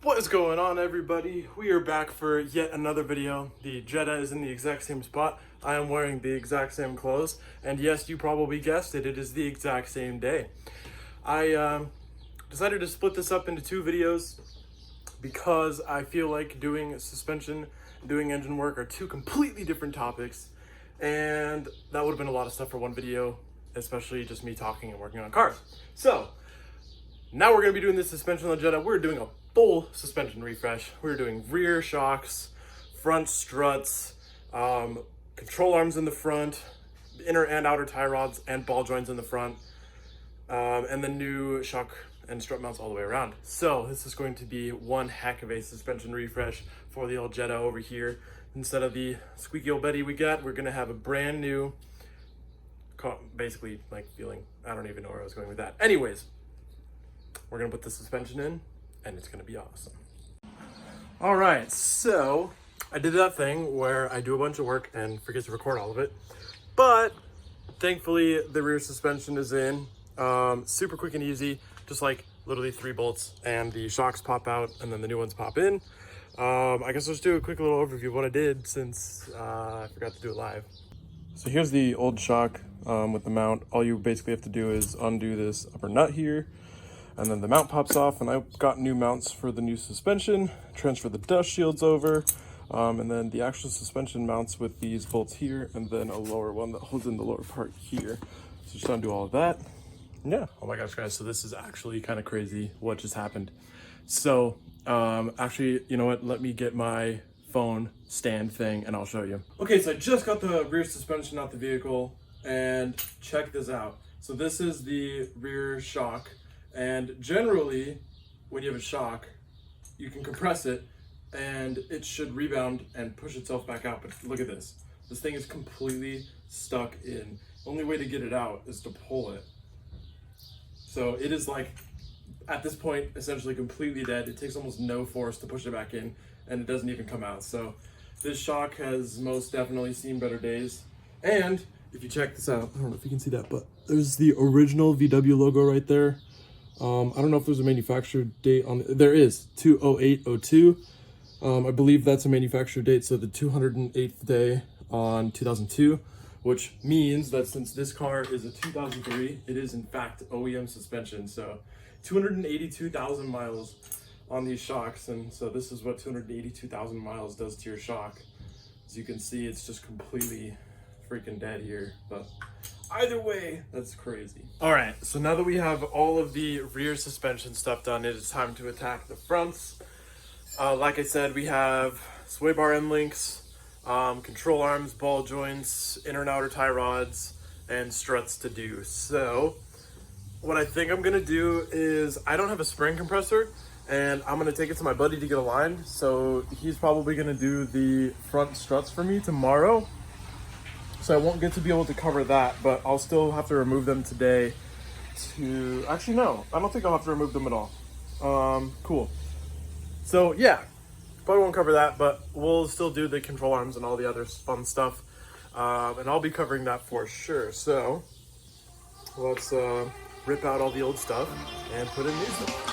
What is going on, everybody? We are back for yet another video. The Jetta is in the exact same spot. I am wearing the exact same clothes, and yes, you probably guessed it, it is the exact same day. I decided to split this up into two videos because I feel like doing suspension and doing engine work are two completely different topics, and that would have been a lot of stuff for one video, especially just me talking and working on cars. So now we're going to be doing the suspension on the Jetta. We're doing a full suspension refresh. We're doing rear shocks, front struts, control arms in the front, inner and outer tie rods and ball joints in the front, and the new shock and strut mounts all the way around. So this is going to be one heck of a suspension refresh for the old Jetta over here. Instead of the squeaky old Betty we got, we're going to have a brand new, basically like feeling, I don't even know where I was going with that. Anyways, we're going to put the suspension in, and it's going to be awesome. All right, so I did that thing where I do a bunch of work and forget to record all of it, but thankfully the rear suspension is in, super quick and easy, just like literally 3 bolts, and the shocks pop out and then the new ones pop in. I guess I'll just do a quick little overview of what I did since I forgot to do it live. So here's the old shock with the mount. All you basically have to do is undo this upper nut here, and then the mount pops off, and I got new mounts for the new suspension, transfer the dust shields over, and then the actual suspension mounts with these bolts here, and then a lower one that holds in the lower part here. So just undo all of that. Yeah, oh my gosh, guys, so this is actually kind of crazy what just happened. So actually, you know what, let me get my phone stand thing and I'll show you. Okay, so I just got the rear suspension out the vehicle, and check this out. So this is the rear shock. And generally, when you have a shock, you can compress it and it should rebound and push itself back out. But look at this. This thing is completely stuck in. The only way to get it out is to pull it. So it is like, at this point, essentially completely dead. It takes almost no force to push it back in, and it doesn't even come out. So this shock has most definitely seen better days. And if you check this out, I don't know if you can see that, but there's the original VW logo right there. I don't know if there's a manufacturer date on it. There is 20802. I believe that's a manufacturer date, so the 208th day on 2002, which means that since this car is a 2003, it is in fact OEM suspension. So 282,000 miles on these shocks, and so this is what 282,000 miles does to your shock. As you can see, it's just completely freaking dead here, but either way, that's crazy. All right, so now that we have all of the rear suspension stuff done, it is time to attack the fronts. Like I said, we have sway bar end links, control arms, ball joints, inner and outer tie rods, and struts to do. So what I think I'm gonna do is, I don't have a spring compressor, and I'm gonna take it to my buddy to get aligned. So he's probably gonna do the front struts for me tomorrow. So I won't get to be able to cover that, but I'll still have to remove them today to, actually no, I don't think I'll have to remove them at all. Cool. So yeah, probably won't cover that, but we'll still do the control arms and all the other fun stuff. And I'll be covering that for sure. So let's rip out all the old stuff and put in new stuff.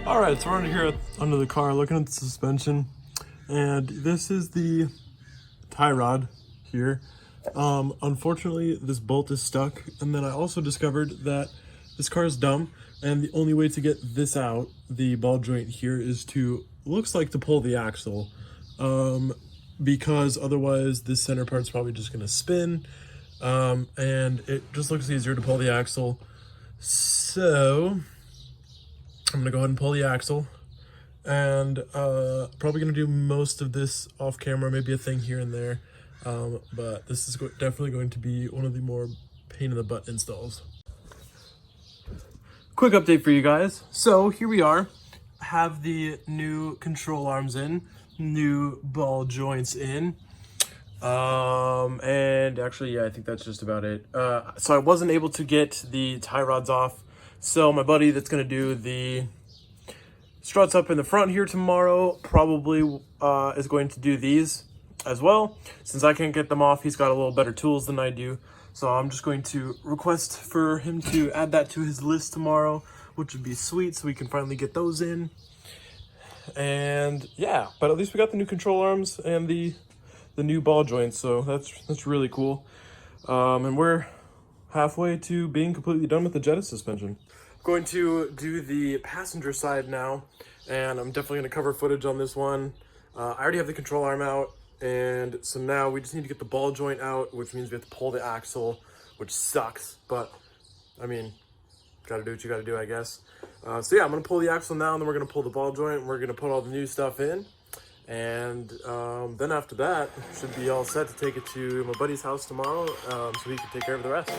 All right, so we're under here under the car looking at the suspension, and this is the tie rod here. Unfortunately, this bolt is stuck, and then I also discovered that this car is dumb. And the only way to get this out, the ball joint here, is to, looks like to pull the axle, because otherwise this center part's probably just gonna spin, and it just looks easier to pull the axle. So I'm gonna go ahead and pull the axle, and probably gonna do most of this off camera, maybe a thing here and there, but this is definitely going to be one of the more pain in the butt installs. Quick update for you guys. So here we are. I have the new control arms in, new ball joints in, and actually, yeah, I think that's just about it. So I wasn't able to get the tie rods off. So my buddy that's gonna do the struts up in the front here tomorrow probably is going to do these as well. Since I can't get them off, he's got a little better tools than I do. So I'm just going to request for him to add that to his list tomorrow, which would be sweet, so we can finally get those in. And yeah, but at least we got the new control arms and the new ball joints, so that's really cool. And we're halfway to being completely done with the Jetta suspension. I'm going to do the passenger side now, and I'm definitely going to cover footage on this one. I already have the control arm out. And so now we just need to get the ball joint out, which means we have to pull the axle, which sucks. But, I mean, gotta do what you gotta do, I guess. So yeah, I'm gonna pull the axle now, and then we're gonna pull the ball joint, and we're gonna put all the new stuff in. And then after that, should be all set to take it to my buddy's house tomorrow, so he can take care of the rest.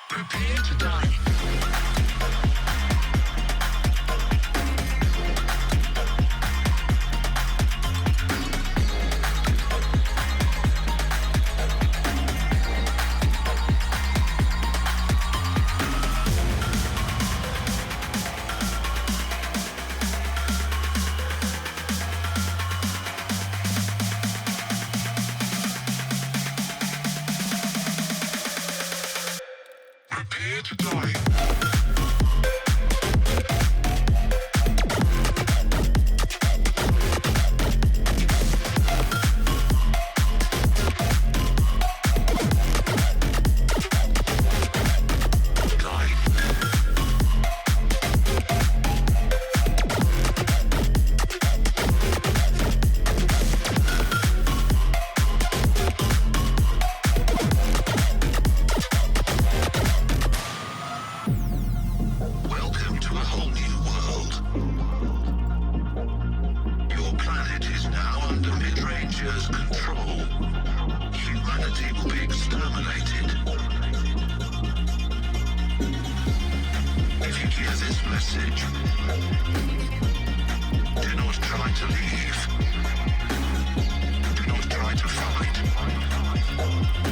Prepare to die. Prepare to die. Welcome to a whole new world. Your planet is now under mid-rangers' control. Humanity will be exterminated. If you hear this message, do not try to leave. Do not try to fight.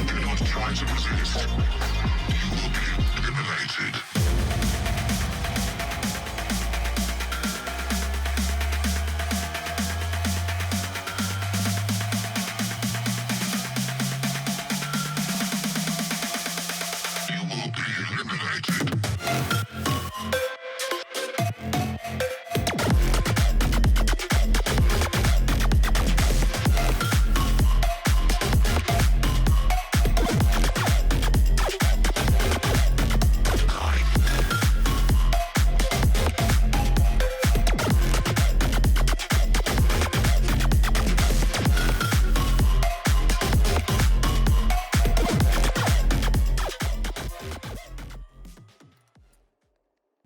Do not try to resist. You will be eliminated. You will be eliminated.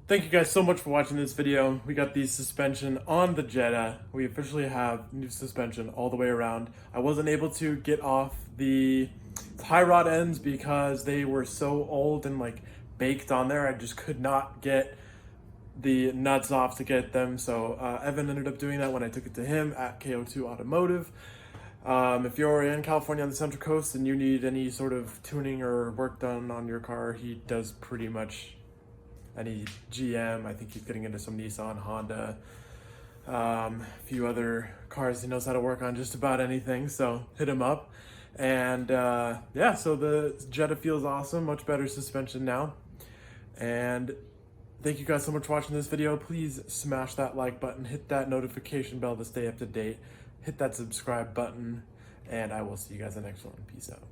Thank you guys so much for watching this video. We got the suspension on the Jetta. We officially have new suspension all the way around. I wasn't able to get off the tie rod ends because they were so old and like baked on there. I just could not get the nuts off to get them. So Evan ended up doing that when I took it to him at KO2 Automotive. If you're in California on the Central Coast and you need any sort of tuning or work done on your car, he does pretty much any GM. I think he's getting into some Nissan, Honda, a few other cars. He knows how to work on just about anything, so hit him up. And yeah, so the Jetta feels awesome, much better suspension now. And thank you guys so much for watching this video. Please smash that like button, hit that notification bell to stay up to date. hit that subscribe button, and I will see you guys in the next one. Peace out.